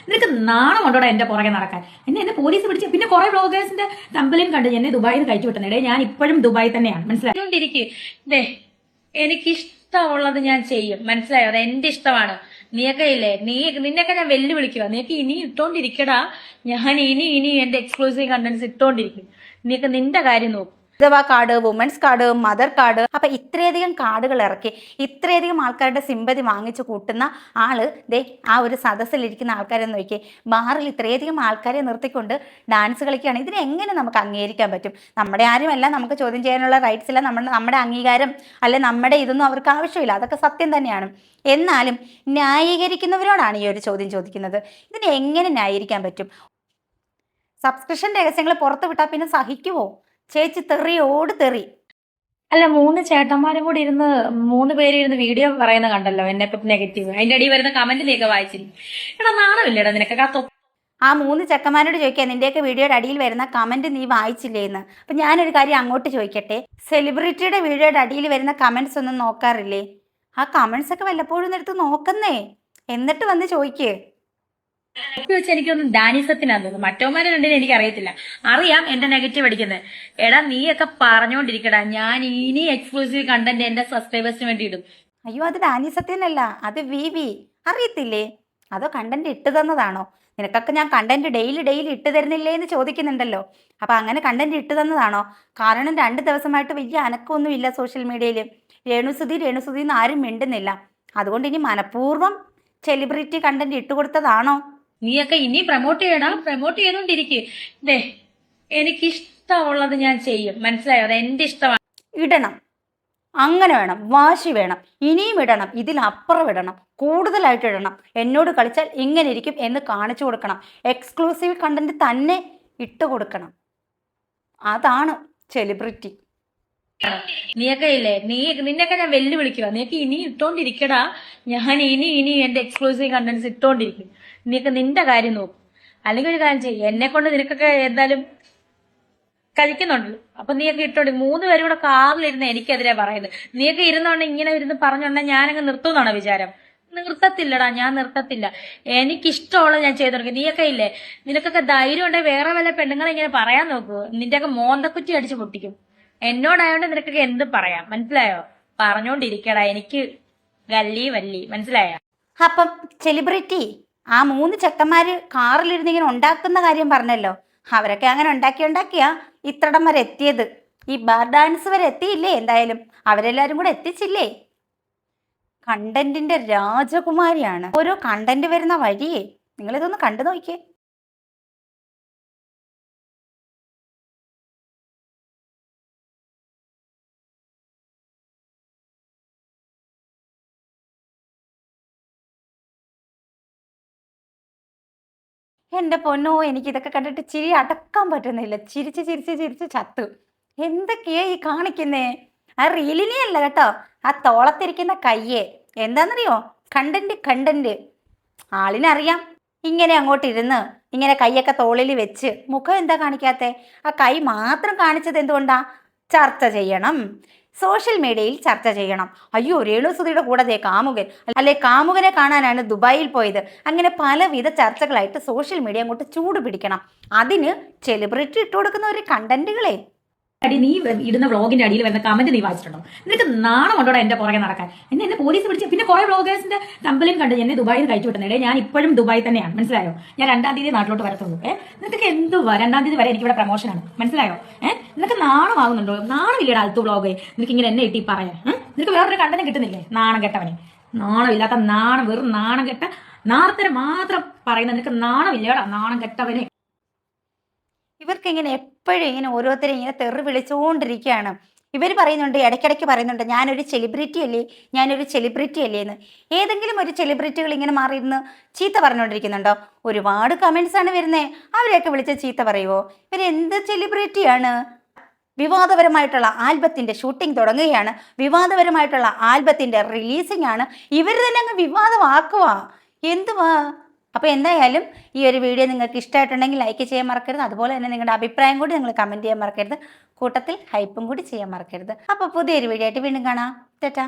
നിനക്ക് നാണം കൊണ്ടോടാ എന്റെ പുറകെ നടക്കാൻ. എന്നെ പോലീസ് പിടിച്ച് പിന്നെ കുറെ വ്ളോഗേഴ്സിന്റെ തമ്പലും കണ്ട് എന്നെ ദുബായിൽ കഴിച്ചു വിട്ടുന്നേ. ഞാൻ ഇപ്പോഴും ദുബായി തന്നെയാണ്, മനസ്സിലായിക്കൊണ്ടിരിക്കേ. എനിക്കിഷ്ടമുള്ളത് ഞാൻ ചെയ്യും, മനസ്സിലായോ? അത് എന്റെ ഇഷ്ടമാണ്. നീയൊക്കെ ഇല്ലേ, നിന്നൊക്കെ ഞാൻ വെല്ലുവിളിക്കുക. നീക്ക് ഇനി ഇട്ടോണ്ടിരിക്കടാ, ഞാൻ ഇനി എന്റെ എക്സ്ക്ലൂസീവ് കണ്ടന്റ്സ് ഇട്ടോണ്ടിരിക്കും. നീക്ക് നിന്റെ കാര്യം നോക്കും. വിധവ card, women's card, mother card. അപ്പൊ ഇത്രയധികം കാർഡുകൾ ഇറക്കി ഇത്രയധികം ആൾക്കാരുടെ സിമ്പതി വാങ്ങിച്ചു കൂട്ടുന്ന ആള് ദേ ആ ഒരു സദസ്സിലിരിക്കുന്ന ആൾക്കാരെ നോക്കി ബാറിൽ ഇത്രയധികം ആൾക്കാരെ നിർത്തിക്കൊണ്ട് ഡാൻസ് കളിക്കുകയാണ്. ഇതിനെ എങ്ങനെ നമുക്ക് അംഗീകരിക്കാൻ പറ്റും? നമ്മുടെ ആരുമല്ല, നമുക്ക് ചോദ്യം ചെയ്യാനുള്ള റൈറ്റ്സ് ഇല്ല, നമ്മുടെ അംഗീകാരം അല്ലെ നമ്മുടെ ഇതൊന്നും അവർക്ക് ആവശ്യമില്ല, അതൊക്കെ സത്യം തന്നെയാണ്. എന്നാലും ന്യായീകരിക്കുന്നവരോടാണ് ഈ ഒരു ചോദ്യം ചോദിക്കുന്നത്. ഇതിനെ എങ്ങനെ ന്യായീകരിക്കാൻ പറ്റും? സബ്സ്ക്രിപ്ഷൻ രഹസ്യങ്ങൾ പുറത്തു വിട്ടാൽ പിന്നെ സഹിക്കുവോ? ചേച്ചി തെറിയോട് തെറി. അല്ല, 3 ചേട്ടന്മാരും കൂടി ഇരുന്ന് 3 പേര് ഇരുന്ന് വീഡിയോ പറയുന്ന കണ്ടല്ലോ എന്നെ പറ്റി നെഗറ്റീവ്. അതിന്റെ അടിയിൽ വരുന്ന കമന്റ് നീക്ക വായിച്ചിരിക്കും. എടാ നാണമില്ലടാ നിനക്കൊക്കെ? ആ 3 ചെക്കന്മാരോട് ചോദിക്കാം, നിന്റെയൊക്കെ വീഡിയോയുടെ അടിയിൽ വരുന്ന കമന്റ് നീ വായിച്ചില്ലേ എന്ന്. അപ്പൊ ഞാനൊരു കാര്യം അങ്ങോട്ട് ചോദിക്കട്ടെ, സെലിബ്രിറ്റിയുടെ വീഡിയോയുടെ അടിയിൽ വരുന്ന കമന്റ്സ് ഒന്നും നോക്കാറില്ലേ? ആ കമന്റ്സ് ഒക്കെ വല്ലപ്പോഴും എടുത്ത് നോക്കുന്നേ, എന്നിട്ട് വന്ന് ചോദിക്കേ. വെച്ച് എനിക്കൊന്നും ഡാനിസത്തിനാന്ന് തോന്നുന്നു. മറ്റവന്മാരെ കണ്ടിന് എനിക്ക് അറിയത്തില്ല. അറിയാം എന്റെ നെഗറ്റീവ് അടിക്കുന്നത്. എടാ നീയൊക്കെ പറഞ്ഞോണ്ടിരിക്കടാ, ഞാൻ ഇനി എക്സ്ക്ലൂസീവ് കണ്ടന്റ് എന്റെ സബ്സ്ക്രൈബേഴ്സിന് വേണ്ടി ഇടും. അയ്യോ, അത് ഡാനിസത്യനല്ല, അത് വി അറിയത്തില്ലേ? അതോ കണ്ടന്റ് ഇട്ട് തന്നതാണോ? നിനക്കൊക്കെ ഞാൻ കണ്ടന്റ് ഡെയിലി ഇട്ട് തരുന്നില്ലേ എന്ന് ചോദിക്കുന്നുണ്ടല്ലോ. അപ്പൊ അങ്ങനെ കണ്ടന്റ് ഇട്ട് തന്നതാണോ? കാരണം 2 ദിവസമായിട്ട് വലിയ അനക്കമൊന്നും ഇല്ല സോഷ്യൽ മീഡിയയിൽ. രേണുസുതി എന്ന് ആരും മിണ്ടുന്നില്ല. അതുകൊണ്ട് ഇനി മനഃപൂർവ്വം സെലിബ്രിറ്റി കണ്ടന്റ് ഇട്ടുകൊടുത്തതാണോ? നീയൊക്കെ ഇനി പ്രൊമോട്ട് ചെയ്തോണ്ടിരിക്കേ. എനിക്കിഷ്ടമുള്ളത് ഞാൻ ചെയ്യും, മനസ്സിലായോ? അത് എന്റെ ഇഷ്ടമാണ്. ഇടണം, അങ്ങനെ വേണം, വാശി വേണം, ഇനിയും ഇടണം, ഇതിലപ്പുറം ഇടണം, കൂടുതലായിട്ട് ഇടണം. എന്നോട് കളിച്ചാൽ ഇങ്ങനെ ഇരിക്കും എന്ന് കാണിച്ചു കൊടുക്കണം. എക്സ്ക്ലൂസീവ് കണ്ടന്റ് തന്നെ ഇട്ട് കൊടുക്കണം. അതാണ് സെലിബ്രിറ്റി. നീയൊക്കെ ഇല്ലേ, നിന്നൊക്കെ ഞാൻ വെല്ലുവിളിക്കുക. നീക്ക് ഇനി ഇട്ടോണ്ടിരിക്കടാ, ഞാൻ ഇനി എന്റെ എക്സ്ക്ലൂസീവ് കണ്ടന്റ്സ് ഇട്ടോണ്ടിരിക്കും. നീക്ക് നിന്റെ കാര്യം നോക്കും. അല്ലെങ്കിൽ ഒരു കാര്യം ചെയ്യും, എന്നെ കൊണ്ട് നിനക്കൊക്കെ എന്തായാലും കഴിക്കുന്നുണ്ടല്ലോ. അപ്പൊ നീയൊക്കെ ഇട്ടോണ്ടി. 3 പേരും കൂടെ കാറിലിരുന്ന് എനിക്കെതിരെ പറയുന്നത്. നീയൊക്കെ ഇരുന്നോണ്ട് ഇങ്ങനെ ഇരുന്ന് പറഞ്ഞോണ്ടാ ഞാനങ്ങ് നിർത്തുന്നാണോ വിചാരം? നിർത്തത്തില്ലടാ, ഞാൻ നിർത്തത്തില്ല. എനിക്കിഷ്ടമുള്ള ഞാൻ ചെയ്തു തുടങ്ങി. നീയൊക്കെ ഇല്ലേ, നിനക്കൊക്കെ ധൈര്യം ഉണ്ടെങ്കിൽ വേറെ വല്ല പെണ്ണുങ്ങളെ ഇങ്ങനെ പറയാൻ നോക്കൂ. നിന്റെയൊക്കെ മോന്തക്കുറ്റി അടിച്ച് പൊട്ടിക്കും. എന്നോടായോണ്ട് നിനക്കൊക്കെ എന്ത് പറയാം, മനസ്സിലായോ? പറഞ്ഞോണ്ടിരിക്കടാ, എനിക്ക് വല്ലി മനസ്സിലായോ? അപ്പം സെലിബ്രിറ്റി ആ 3 ചെക്കന്മാര് കാറിലിരുന്ന് ഇങ്ങനെ ഉണ്ടാക്കുന്ന കാര്യം പറഞ്ഞല്ലോ. അവരൊക്കെ അങ്ങനെ ഉണ്ടാക്കിയാ ഇത്രടം വരെ എത്തിയത്. ഈ ബാർ ഡാൻസ് വരെ എത്തിയില്ലേ? എന്തായാലും അവരെല്ലാരും കൂടെ എത്തിച്ചില്ലേ? കണ്ടന്റിന്റെ രാജകുമാരിയാണ്. ഓരോ കണ്ടന്റ് വരുന്ന വഴിയേ നിങ്ങളിതൊന്ന് കണ്ടു നോക്കിയേ. എൻ്റെ പൊന്നോ, എനിക്കിതൊക്കെ കണ്ടിട്ട് ചിരി അടക്കാൻ പറ്റുന്നില്ല. ചിരിച്ച് ചത്തു. എന്തൊക്കെയാ ഈ കാണിക്കുന്നേ? ആ റീലിനെ അല്ല കേട്ടോ, ആ തോളത്തിരിക്കുന്ന കയ്യേ. എന്താണെന്നറിയോ? കണ്ടന്റ്. ആളിനറിയാം. ഇങ്ങനെ അങ്ങോട്ട് ഇരുന്ന് ഇങ്ങനെ കൈയൊക്കെ തോളിൽ വെച്ച് മുഖം എന്താ കാണിക്കാത്തെ? ആ കൈ മാത്രം കാണിച്ചത് എന്തുകൊണ്ടാ? ചർച്ച ചെയ്യണം, സോഷ്യൽ മീഡിയയിൽ ചർച്ച ചെയ്യണം. അയ്യോ, രേണുസുതിയുടെ കൂടെ ദേ കാമുകൻ, അല്ലെ കാമുകനെ കാണാനാണ് ദുബായിൽ പോയത്. അങ്ങനെ പലവിധ ചർച്ചകളായിട്ട് സോഷ്യൽ മീഡിയ അങ്ങോട്ട് ചൂട് പിടിക്കണം. അതിന് സെലിബ്രിറ്റി ഇട്ട് കൊടുക്കുന്ന ഒരു കണ്ടന്റുകളെ. നീ ഇടുന്ന വ്ളോഗിന്റെ അടിയിൽ വരുന്ന കമന്റ് നീ വായിച്ചിട്ടുണ്ടോ? നിനക്ക് നാണം കൊണ്ടോടാ എന്റെ പുറകെ നടക്കാൻ. എന്നെ പോലീസ് പിടിച്ച് പിന്നെ കുറെ വ്ളോഗേഴ്സിന്റെ തമ്പലും കണ്ട് എന്നെ ദുബായിൽ കഴിച്ചു വിട്ടുന്നേ. ഞാൻ ഇപ്പോഴും ദുബായി തന്നെയാണ്, മനസ്സിലായോ? ഞാൻ 2-ാം തീയതി നാട്ടിലോട്ട് വരത്തുള്ളൂ. നിനക്ക് എന്തുവാ? 2-ാം തീയതി വരെ എനിക്കിവിടെ പ്രൊമോഷനാണ്, മനസ്സിലായോ? നിനക്ക് നാണമാകുന്നുണ്ടോ? നാണമില്ലടാ അൽത്തു വ്ളോഗ്. നിനക്ക് ഇങ്ങനെ എന്നെ ഇട്ടി പറയാൻ. നിനക്ക് വേറൊരു കണ്ടന്റ് കിട്ടുന്നില്ലേ? നാണം കെട്ടവനെ, നാണമില്ലാത്ത വെറും നാണം കെട്ട നാർത്തരെ മാത്രം പറയുന്ന നിനക്ക് നാണമില്ലടാ, നാണം കെട്ടവനെ. ഇവർക്ക് ഇങ്ങനെ എപ്പോഴും ഇങ്ങനെ ഓരോരുത്തരും ഇങ്ങനെ തെറി വിളിച്ചുകൊണ്ടിരിക്കുകയാണ്. ഇവർ പറയുന്നുണ്ട്, ഇടയ്ക്കിടയ്ക്ക് പറയുന്നുണ്ട്, ഞാനൊരു സെലിബ്രിറ്റി അല്ലേ എന്ന്. ഏതെങ്കിലും ഒരു സെലിബ്രിറ്റികൾ ഇങ്ങനെ മാറിയിരുന്ന് ചീത്ത പറഞ്ഞുകൊണ്ടിരിക്കുന്നുണ്ടോ? ഒരുപാട് കമൻസ് ആണ് വരുന്നത്. അവരെയൊക്കെ വിളിച്ച് ചീത്ത പറയുമോ? ഇവരെന്ത് സെലിബ്രിറ്റിയാണ്? വിവാദപരമായിട്ടുള്ള ആൽബത്തിൻ്റെ ഷൂട്ടിംഗ് തുടങ്ങുകയാണ്, വിവാദപരമായിട്ടുള്ള ആൽബത്തിൻ്റെ റിലീസിംഗ് ആണ്. ഇവർ തന്നെ അങ്ങ് വിവാദമാക്കുക. എന്തുവാ? അപ്പോൾ എന്തായാലും ഈ ഒരു വീഡിയോ നിങ്ങൾക്ക് ഇഷ്ടമായിട്ടുണ്ടെങ്കിൽ ലൈക്ക് ചെയ്യാൻ മറക്കരുത്. അതുപോലെ തന്നെ നിങ്ങളുടെ അഭിപ്രായം കൂടി നിങ്ങൾ കമൻറ്റ് ചെയ്യാൻ മറക്കരുത്. കൂട്ടത്തിൽ ഹൈപ്പും കൂടി ചെയ്യാൻ മറക്കരുത്. അപ്പോൾ പുതിയൊരു വീഡിയോ ആയിട്ട് വീണ്ടും കാണാം. ടാറ്റാ.